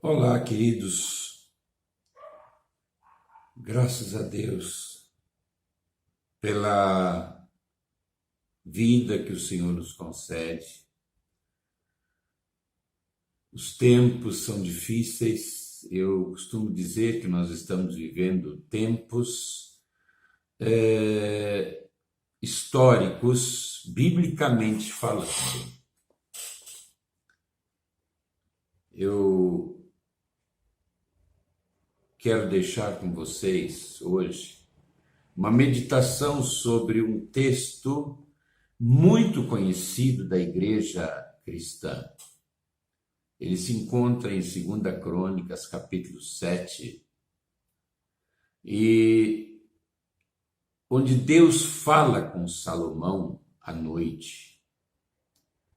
Olá, queridos. Graças a Deus pela vida que o Senhor nos concede. Os tempos são difíceis. Eu costumo dizer que nós estamos vivendo tempos históricos, biblicamente falando. Eu quero deixar com vocês hoje uma meditação sobre um texto muito conhecido da igreja cristã. Ele se encontra em 2 Crônicas, capítulo 7, e onde Deus fala com Salomão à noite,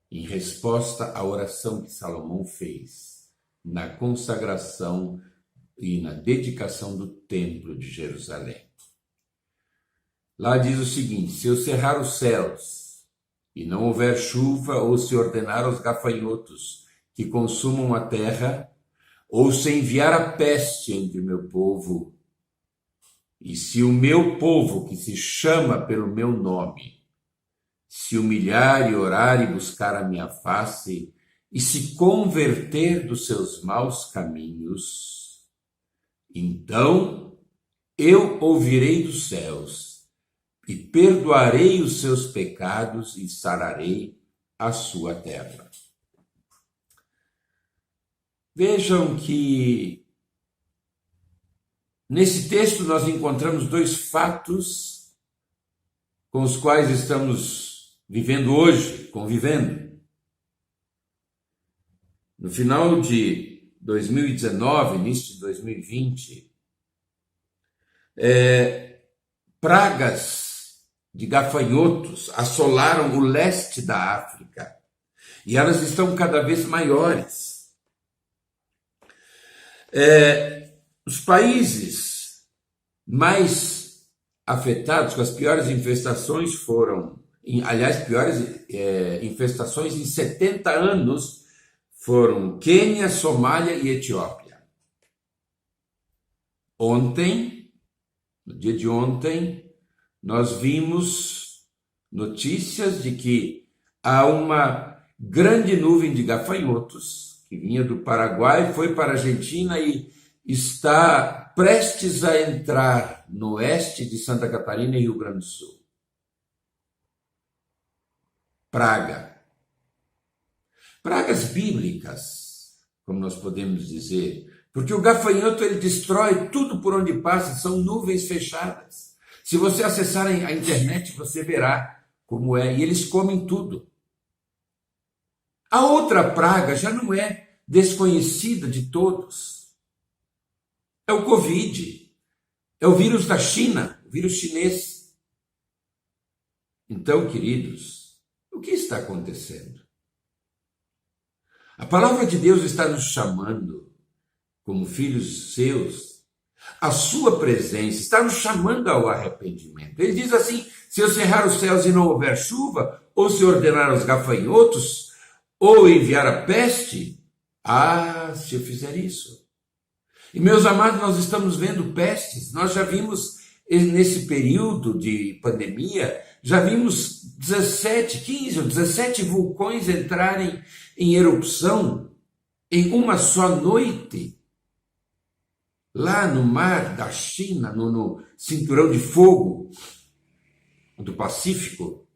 em resposta à oração que Salomão fez na consagração e na dedicação do templo de Jerusalém. Lá diz o seguinte: se eu cerrar os céus e não houver chuva, ou se ordenar aos gafanhotos que consumam a terra, ou se enviar a peste entre o meu povo, e se o meu povo, que se chama pelo meu nome, se humilhar e orar e buscar a minha face, e se converter dos seus maus caminhos, então eu ouvirei dos céus e perdoarei os seus pecados e sararei a sua terra. Vejam que nesse texto nós encontramos dois fatos com os quais estamos vivendo hoje, convivendo. No final de 2019, início de 2020, pragas de gafanhotos assolaram o leste da África e elas estão cada vez maiores. Os países mais afetados com as piores infestações piores infestações em 70 anos foram Quênia, Somália e Etiópia. Ontem, no dia de ontem, nós vimos notícias de que há uma grande nuvem de gafanhotos que vinha do Paraguai, foi para a Argentina e está prestes a entrar no oeste de Santa Catarina e Rio Grande do Sul. Pragas bíblicas, como nós podemos dizer, porque o gafanhoto ele destrói tudo por onde passa, são nuvens fechadas. Se você acessar a internet, você verá como é, e eles comem tudo. A outra praga já não é desconhecida de todos. É o Covid, é o vírus da China, o vírus chinês. Então, queridos, o que está acontecendo? A palavra de Deus está nos chamando, como filhos seus, a sua presença, está nos chamando ao arrependimento. Ele diz assim: se eu cerrar os céus e não houver chuva, ou se ordenar aos gafanhotos, ou enviar a peste, se eu fizer isso. E meus amados, nós estamos vendo pestes, nós já vimos nesse período de pandemia, já vimos 15 ou 17 vulcões entrarem em erupção em uma só noite, lá no mar da China, no cinturão de fogo do Pacífico.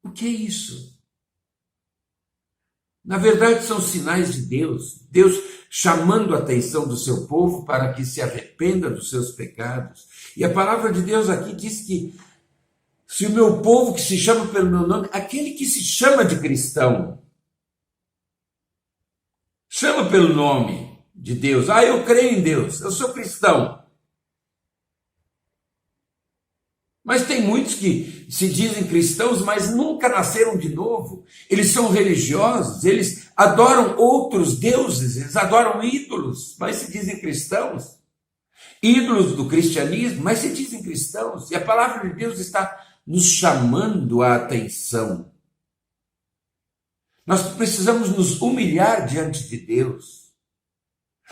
O que é isso? Na verdade, são sinais de Deus, Deus chamando a atenção do seu povo para que se arrependa dos seus pecados. E a palavra de Deus aqui diz que se o meu povo que se chama pelo meu nome, aquele que se chama de cristão, chama pelo nome de Deus, eu creio em Deus, eu sou cristão. Mas tem muitos que se dizem cristãos, mas nunca nasceram de novo. Eles são religiosos, eles adoram outros deuses, eles adoram ídolos, mas se dizem cristãos. Ídolos do cristianismo, mas se dizem cristãos. E a palavra de Deus está nos chamando a atenção. Nós precisamos nos humilhar diante de Deus.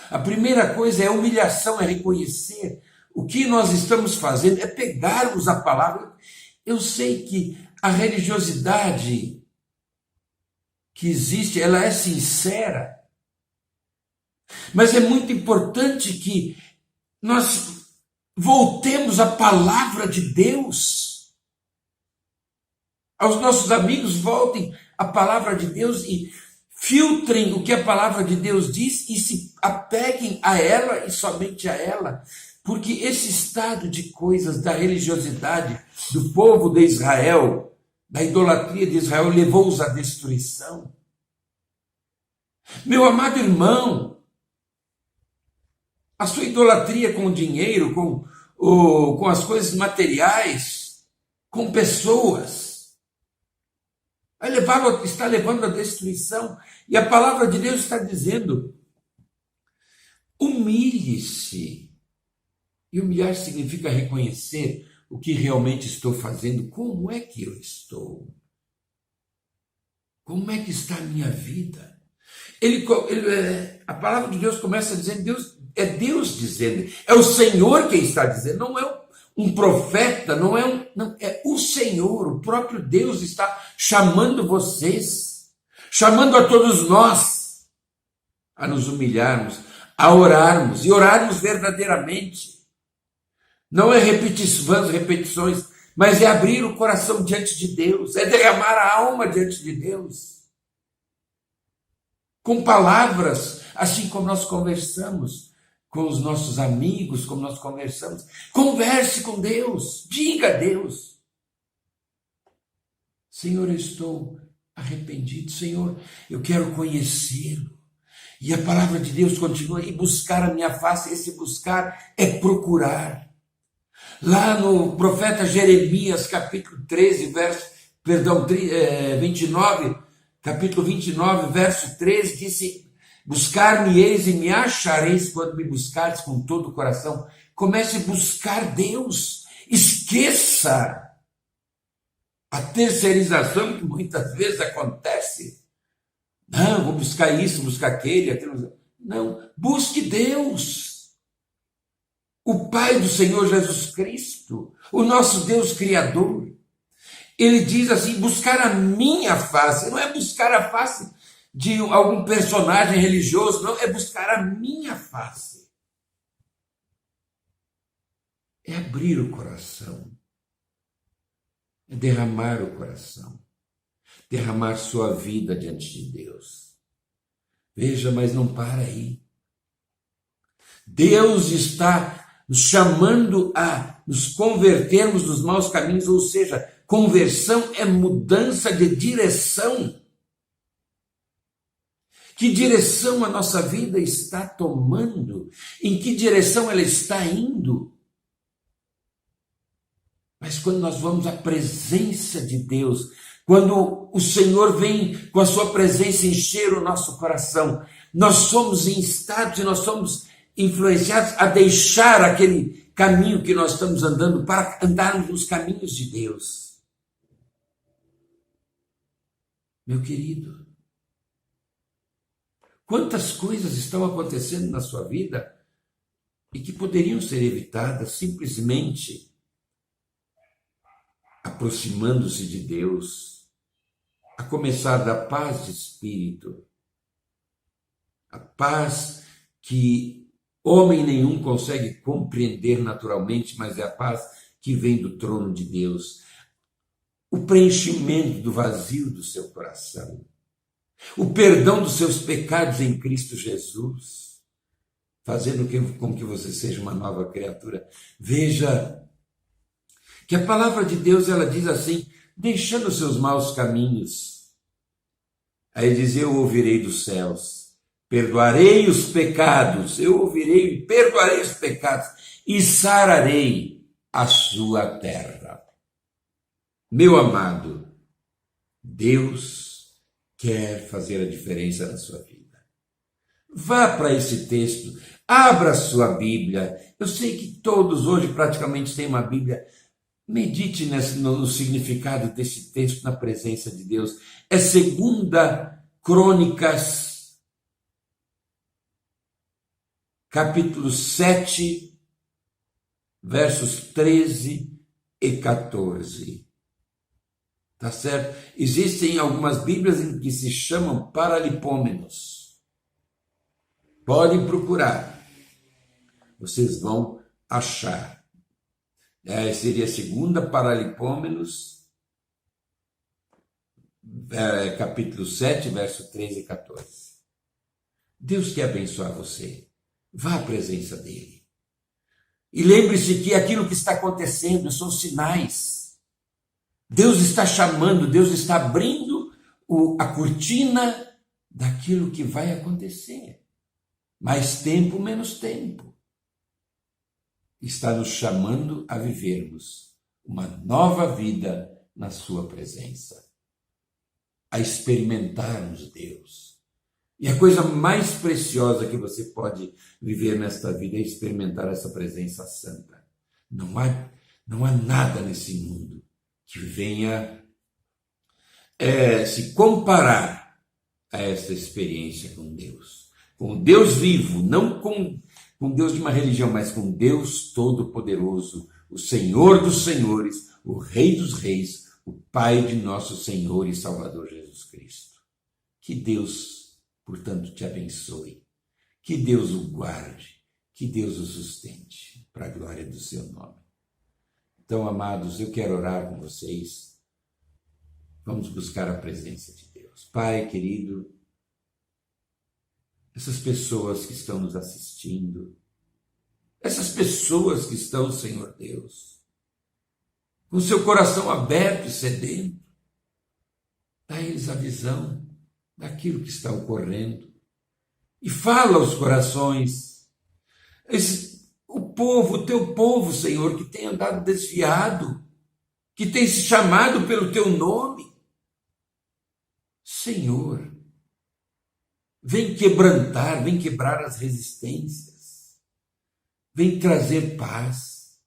A primeira coisa é a humilhação, é reconhecer o que nós estamos fazendo, é pegarmos a palavra. Eu sei que a religiosidade que existe, ela é sincera, mas é muito importante que nós voltemos à palavra de Deus. Aos nossos amigos, voltem à palavra de Deus e filtrem o que a palavra de Deus diz e se apeguem a ela e somente a ela. Porque esse estado de coisas da religiosidade do povo de Israel, da idolatria de Israel, levou-os à destruição. Meu amado irmão, a sua idolatria com o dinheiro, com as coisas materiais, com pessoas, está levando à destruição. E a palavra de Deus está dizendo: humilhe-se. E humilhar significa reconhecer o que realmente estou fazendo. Como é que eu estou? Como é que está a minha vida? A palavra de Deus começa dizendo, é Deus dizendo, é o Senhor quem está dizendo, não é um profeta, não, é o Senhor, o próprio Deus está chamando vocês, chamando a todos nós a nos humilharmos, a orarmos e orarmos verdadeiramente. Não é repetições, mas é abrir o coração diante de Deus, é derramar a alma diante de Deus. Com palavras, assim como nós conversamos com os nossos amigos, como nós conversamos. Converse com Deus, diga a Deus: Senhor, eu estou arrependido, Senhor, eu quero conhecê-lo. E a palavra de Deus continua, e buscar a minha face, esse buscar é procurar. Lá no profeta Jeremias, capítulo 29, capítulo 29, verso 13, disse: buscar-me-eis e me achareis quando me buscardes com todo o coração. Comece a buscar Deus. Esqueça a terceirização que muitas vezes acontece. Não, vou buscar isso, buscar aquilo. Não, busque Deus. O Pai do Senhor Jesus Cristo, o nosso Deus Criador. Ele diz assim: buscar a minha face. Não é buscar a face de algum personagem religioso, não, é buscar a minha face. É abrir o coração, é derramar o coração, derramar sua vida diante de Deus. Veja, mas não para aí. Deus está nos chamando a nos convertermos dos maus caminhos, ou seja, conversão é mudança de direção. Que direção a nossa vida está tomando? Em que direção ela está indo? Mas quando nós vamos à presença de Deus, quando o Senhor vem com a sua presença encher o nosso coração, nós somos instados e nós somos influenciados a deixar aquele caminho que nós estamos andando para andarmos nos caminhos de Deus. Meu querido, quantas coisas estão acontecendo na sua vida e que poderiam ser evitadas simplesmente aproximando-se de Deus, a começar da paz de espírito, a paz que homem nenhum consegue compreender naturalmente, mas é a paz que vem do trono de Deus, o preenchimento do vazio do seu coração, o perdão dos seus pecados em Cristo Jesus, fazendo com que você seja uma nova criatura. Veja que a palavra de Deus, ela diz assim: deixando os seus maus caminhos. Aí diz: eu ouvirei dos céus, perdoarei os pecados, eu ouvirei e perdoarei os pecados e sararei a sua terra. Meu amado, Deus quer fazer a diferença na sua vida. Vá para esse texto, abra a sua Bíblia. Eu sei que todos hoje praticamente têm uma Bíblia. Medite no significado desse texto na presença de Deus. É 2 Crônicas, capítulo 7, versos 13 e 14. Tá certo? Existem algumas Bíblias em que se chamam Paralipômenos. Podem procurar. Vocês vão achar. Seria a segunda Paralipômenos, capítulo 7, verso 13 e 14. Deus quer abençoar você. Vá à presença dele. E lembre-se que aquilo que está acontecendo são sinais. Deus está chamando, Deus está abrindo a cortina daquilo que vai acontecer. Mais tempo, menos tempo. Está nos chamando a vivermos uma nova vida na sua presença. A experimentarmos Deus. E a coisa mais preciosa que você pode viver nesta vida é experimentar essa presença santa. Não há nada nesse mundo que venha se comparar a essa experiência com Deus. Com o Deus vivo, não com Deus de uma religião, mas com Deus Todo-Poderoso, o Senhor dos Senhores, o Rei dos Reis, o Pai de nosso Senhor e Salvador Jesus Cristo. Que Deus, portanto, te abençoe, que Deus o guarde, que Deus o sustente, para a glória do seu nome. Então, amados, eu quero orar com vocês. Vamos buscar a presença de Deus. Pai querido, essas pessoas que estão nos assistindo, essas pessoas que estão, Senhor Deus, com seu coração aberto e sedento, dá a eles a visão daquilo que está ocorrendo e fala aos corações. O teu povo, Senhor, que tem andado desviado, que tem se chamado pelo teu nome, Senhor, vem quebrantar, vem quebrar as resistências, vem trazer paz,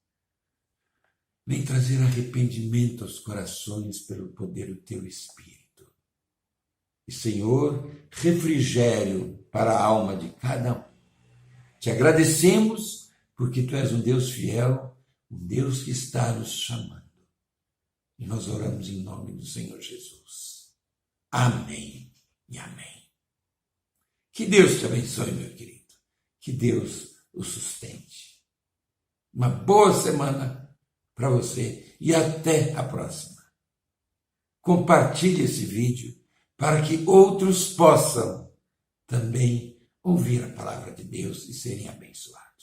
vem trazer arrependimento aos corações pelo poder do teu Espírito. E, Senhor, refrigério para a alma de cada um. Te agradecemos porque tu és um Deus fiel, um Deus que está nos chamando. E nós oramos em nome do Senhor Jesus. Amém e amém. Que Deus te abençoe, meu querido. Que Deus o sustente. Uma boa semana para você e até a próxima. Compartilhe esse vídeo para que outros possam também ouvir a palavra de Deus e serem abençoados.